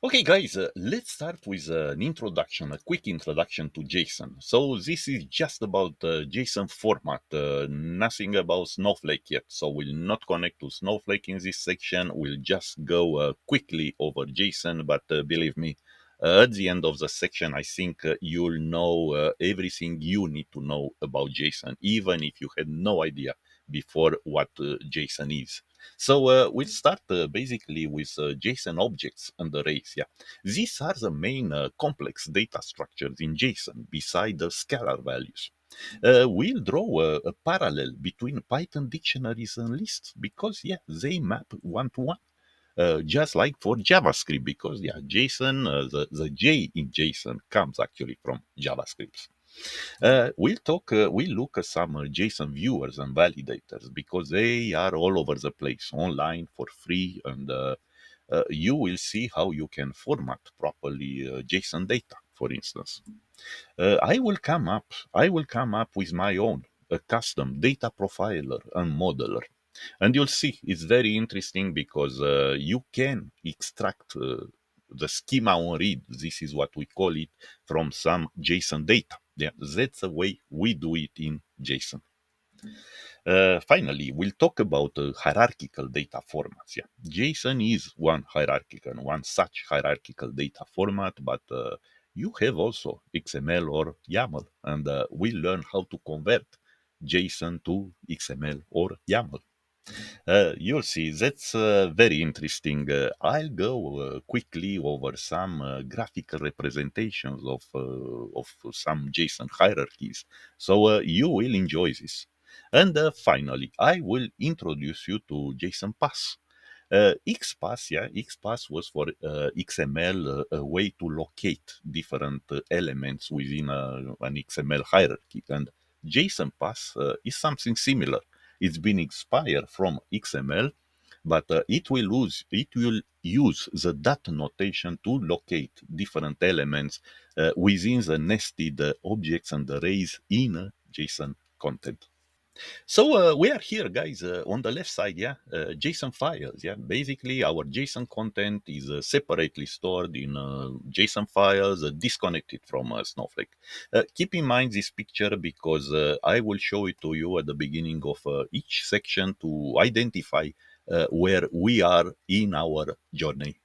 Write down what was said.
Okay, guys, let's start with an introduction, a quick introduction to JSON. So this is just about JSON format, nothing about Snowflake yet. So we'll not connect to Snowflake in this section. We'll just go quickly over JSON, but believe me, at the end of the section, I think you'll know everything you need to know about JSON, even if you had no idea before what JSON is. So we'll start basically with JSON objects and arrays. Yeah, these are the main complex data structures in JSON beside the scalar values. We'll draw a parallel between Python dictionaries and lists because yeah, they map one to one. Just like for JavaScript, because yeah, JSON, the J in JSON comes actually from JavaScript. We'll look at some JSON viewers and validators because they are all over the place online for free, and you will see how you can format properly JSON data, for instance. I will come up with my own a custom data profiler and modeler, and you'll see it's very interesting because you can extract the schema on read. This is what we call it from some JSON data. Yeah, that's the way we do it in JSON. Finally, we'll talk about hierarchical data formats. Yeah, JSON is one such hierarchical data format, but you have also XML or YAML, and we'll learn how to convert JSON to XML or YAML. You'll see that's very interesting. I'll go quickly over some graphical representations of some JSON hierarchies, so you will enjoy this. And finally, I will introduce you to JSON Pass. XPath, yeah, XPath was for XML a way to locate different elements within an XML hierarchy, and JSON Path is something similar. It's been inspired from XML, but it will use the data notation to locate different elements within the nested objects and arrays in JSON content. So we are here, guys, on the left side, yeah, JSON files, yeah. Basically, our JSON content is separately stored in JSON files, disconnected from Snowflake. Keep in mind this picture because I will show it to you at the beginning of each section to identify where we are in our journey.